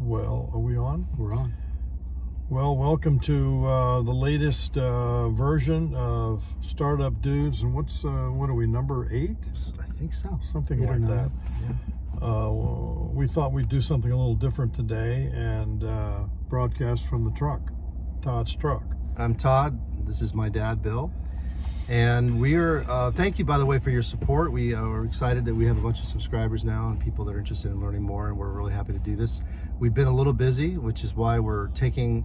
Well, are we on? We're on. Well, welcome to the latest version of Startup Dudes. And what are we, number 8? I think so. Something 8 or like 9. that. Yeah. We thought we'd do something a little different today and broadcast from the truck, Todd's truck. I'm Todd. This is my dad, Bill. And we are, thank you, by the way, for your support. We are excited that we have a bunch of subscribers now and people that are interested in learning more, and we're really happy to do this. We've been a little busy, which is why we're taking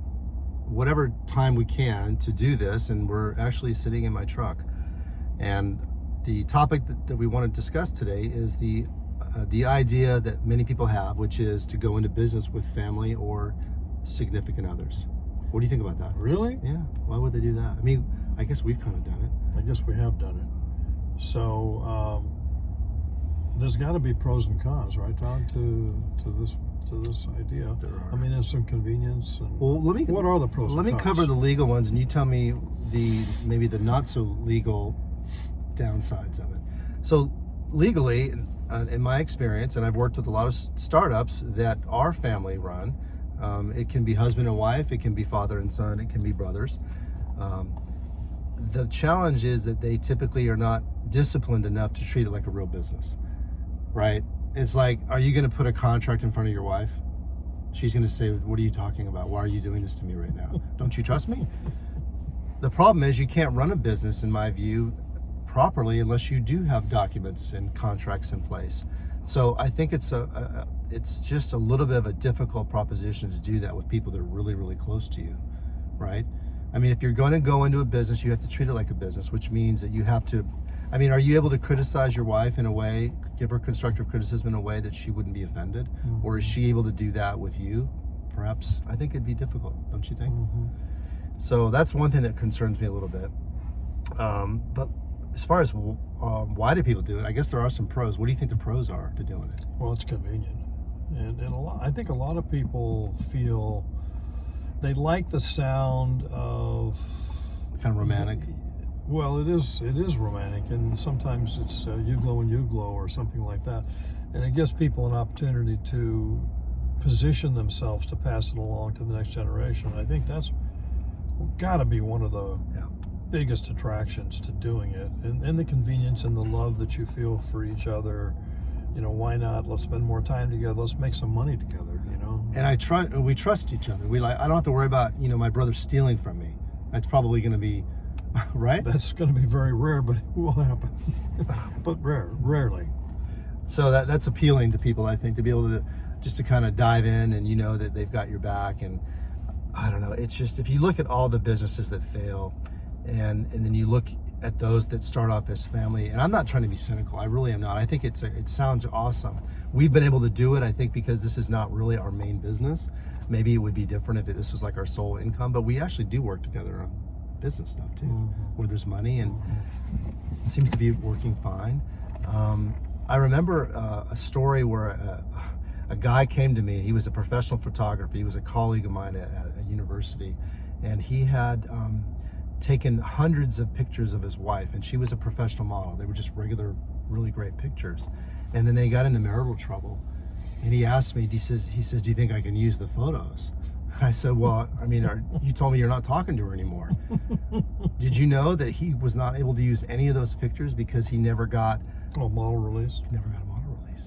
whatever time we can to do this, and we're actually sitting in my truck. And the topic that we want to discuss today is the idea that many people have, which is to go into business with family or significant others. What do you think about that? Really? Yeah. Why would they do that? I mean, I guess we've kind of done it. I guess we have done it. So there's got to be pros and cons, right, Todd, to this idea. There are. I mean, there's some convenience. And Well, what are the pros and Let me cons? cover the legal ones, and you tell me maybe the not so legal downsides of it. So legally, in my experience, and I've worked with a lot of startups that are family run. It can be husband and wife, it can be father and son, it can be brothers. The challenge is that they typically are not disciplined enough to treat it like a real business, right? It's like, are you going to put a contract in front of your wife? She's going to say, what are you talking about? Why are you doing this to me right now? Don't you trust me? The problem is you can't run a business, in my view, properly unless you do have documents and contracts in place. So I think it's just a little bit of a difficult proposition to do that with people that are really, really close to you, right? I mean, if you're going to go into a business, you have to treat it like a business, which means that you have to, I mean, are you able to criticize your wife in a way, give her constructive criticism in a way that she wouldn't be offended? Mm-hmm. Or is she able to do that with you? Perhaps. I think it'd be difficult, don't you think? Mm-hmm. So that's one thing that concerns me a little bit. But as far as why do people do it, I guess there are some pros. What do you think the pros are to doing it? Well, it's convenient, and I think a lot of people feel they like the sound of Kind of romantic. Well, it is romantic, and sometimes it's you glow and you glow or something like that, and it gives people an opportunity to position themselves to pass it along to the next generation. I think that's got to be one of the biggest attractions to doing it, and the convenience and the love that you feel for each other. You know, why not? Let's spend more time together. Let's make some money together. You know. And we trust each other. I don't have to worry about my brother stealing from me. That's probably going to be right. That's going to be very rare, but it will happen. But rarely. So that's appealing to people, I think, to be able to just to kind of dive in and that they've got your back. And I don't know. It's just, if you look at all the businesses that fail, and then you look at those that start off as family, and I'm not trying to be cynical, I really am not. I think it sounds awesome. We've been able to do it, I think, because this is not really our main business. Maybe it would be different if this was like our sole income, but we actually do work together on business stuff too, where there's money, and it seems to be working fine. I remember a story where a guy came to me. He was a professional photographer. He was a colleague of mine at a university, and he had taken hundreds of pictures of his wife, and she was a professional model. They were just regular, really great pictures. And then they got into marital trouble, and he asked me, he says, do you think I can use the photos? I said, well, I mean, you told me you're not talking to her anymore. Did you know that he was not able to use any of those pictures because he never got a model release? Never got a model release.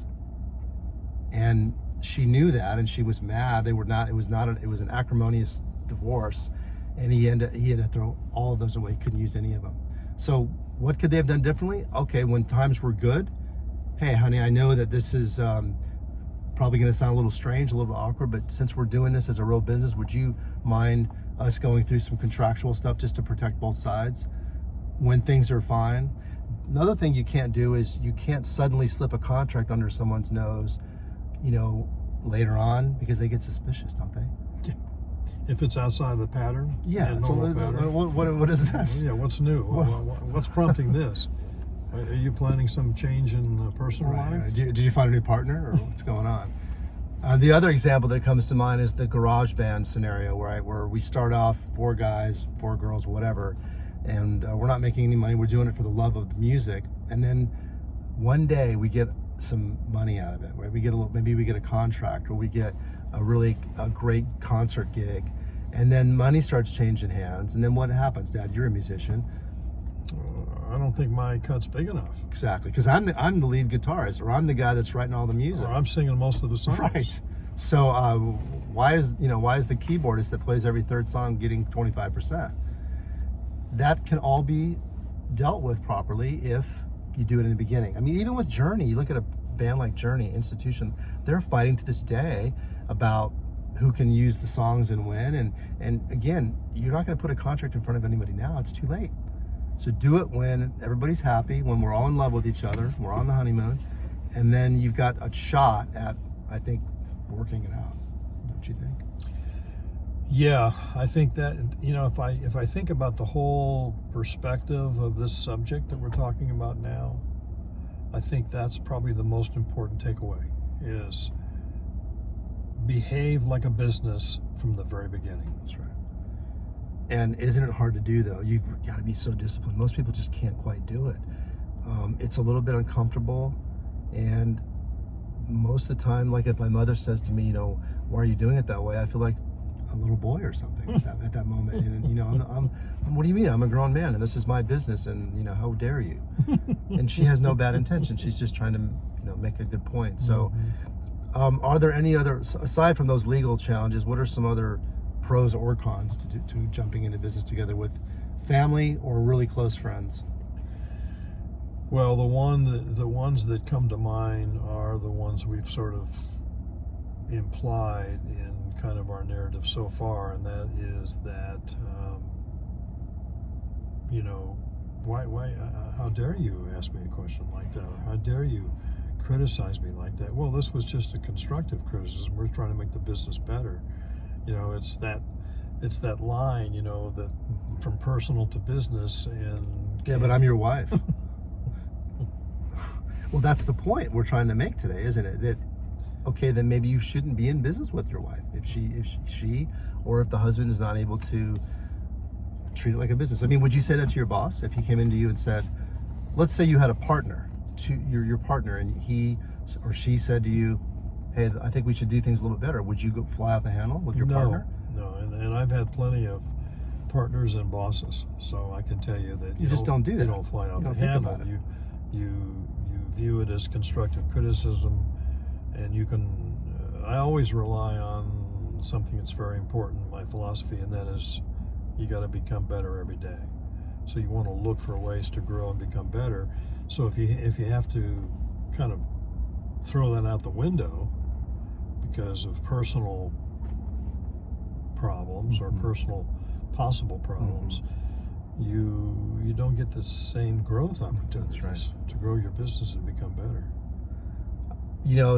And she knew that, and she was mad. It was an acrimonious divorce. And he had to throw all of those away. Couldn't use any of them. So what could they have done differently? Okay, when times were good, hey, honey, I know that this is probably going to sound a little strange, a little bit awkward, but since we're doing this as a real business, would you mind us going through some contractual stuff just to protect both sides when things are fine? Another thing you can't do is you can't suddenly slip a contract under someone's nose, later on, because they get suspicious, don't they? Yeah. If it's outside the pattern? Yeah. Pattern. What is this? Yeah, what's new? What's prompting this? Are you planning some change in personal life? Did you find a new partner, or what's going on? The other example that comes to mind is the garage band scenario, where we start off 4 guys, 4 girls, whatever, and we're not making any money. We're doing it for the love of the music. And then one day we get some money out of it, where we get maybe we get a contract, or we get a great concert gig, and then money starts changing hands, and then what happens? Dad, you're a musician. I don't think my cut's big enough. Exactly, because I'm the lead guitarist, or I'm the guy that's writing all the music. Or I'm singing most of the songs. Right. So why is the keyboardist that plays every third song getting 25%? That can all be dealt with properly if you do it in the beginning. I mean, even with Journey, you look at a band like Journey, Institution, they're fighting to this day about who can use the songs and when. And again, you're not going to put a contract in front of anybody now. It's too late. So do it when everybody's happy, when we're all in love with each other, we're on the honeymoon, and then you've got a shot at, I think, working it out. Don't you think? Yeah, I think that, if I think about the whole perspective of this subject that we're talking about now, I think that's probably the most important takeaway, is behave like a business from the very beginning. That's right. And isn't it hard to do, though? You've got to be so disciplined. Most people just can't quite do it. It's a little bit uncomfortable, and most of the time, like if my mother says to me, why are you doing it that way? I feel like a little boy or something at that moment. And I'm what do you mean? I'm a grown man, and this is my business, and how dare you? And she has no bad intention. She's just trying to make a good point. So, are there any other, aside from those legal challenges, what are some other pros or cons to jumping into business together with family or really close friends? Well, the ones that come to mind are the ones we've sort of implied in kind of our narrative so far, and that is that why how dare you ask me a question like that, or how dare you criticize me like that? Well, this was just a constructive criticism. We're trying to make the business better. It's that line, that from personal to business. And yeah, but I'm your wife. Well, that's the point we're trying to make today, isn't it? That, okay, then maybe you shouldn't be in business with your wife if she or if the husband is not able to treat it like a business. I mean, would you say that to your boss if he came into you and said, let's say you had a partner, your partner, and he or she said to you, hey, I think we should do things a little bit better. Would you go fly off the handle with your partner? No, and I've had plenty of partners and bosses, so I can tell you that you just don't do that. You don't fly off You the don't think handle. about it. You view it as constructive criticism, and you can. I always rely on something that's very important, my philosophy, and that is, you got to become better every day. So you want to look for ways to grow and become better. So if you have to kind of throw that out the window because of personal problems or personal possible problems, you don't get the same growth opportunities. That's right. To grow your business and become better.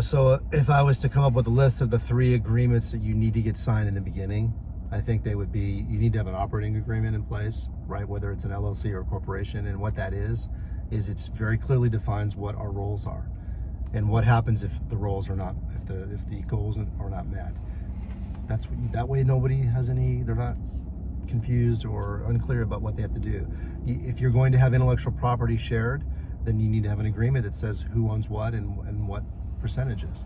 So if I was to come up with a list of the 3 agreements that you need to get signed in the beginning, I think they would be, you need to have an operating agreement in place, right? Whether it's an LLC or a corporation, and what that is it's very clearly defines what our roles are and what happens if the roles are not, if the goals are not met. That way nobody has they're not confused or unclear about what they have to do. If you're going to have intellectual property shared, then you need to have an agreement that says who owns what and what percentages.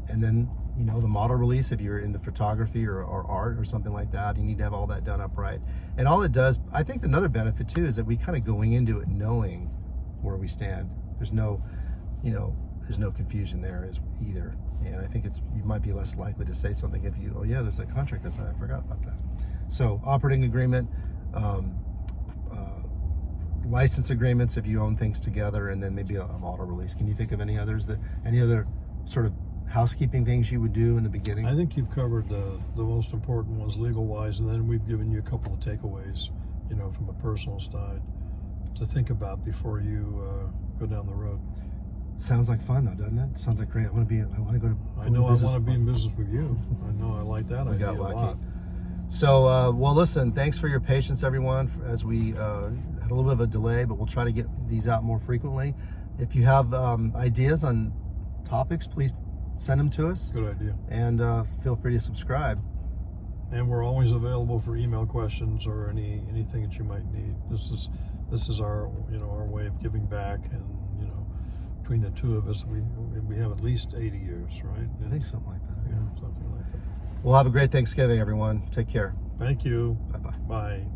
And then, the model release, if you're into photography or art or something like that, you need to have all that done upright. And all it does, I think another benefit too, is that we kind of going into it knowing where we stand. There's no confusion there either. And I think you might be less likely to say something if you, oh yeah, there's that contract I said, I forgot about that. So operating agreement, license agreements if you own things together, and then maybe a model release. Can you think of any other sort of housekeeping things you would do in the beginning? I think you've covered the most important ones legal-wise, and then we've given you a couple of takeaways, from a personal side to think about before you go down the road. Sounds like fun, though, doesn't it? Sounds like great. I want to go to. I know I want to be in business with you. I know I like that idea a lot. So, well, listen, thanks for your patience, everyone, as we had a little bit of a delay, but we'll try to get these out more frequently. If you have ideas on topics, please send them to us. Good idea. And feel free to subscribe. And we're always available for email questions or anything that you might need. This is our our way of giving back and between the two of us, we have at least 80 years, right? I think something like that. Yeah, something like that. Well, have a great Thanksgiving, everyone. Take care. Thank you. Bye-bye. Bye.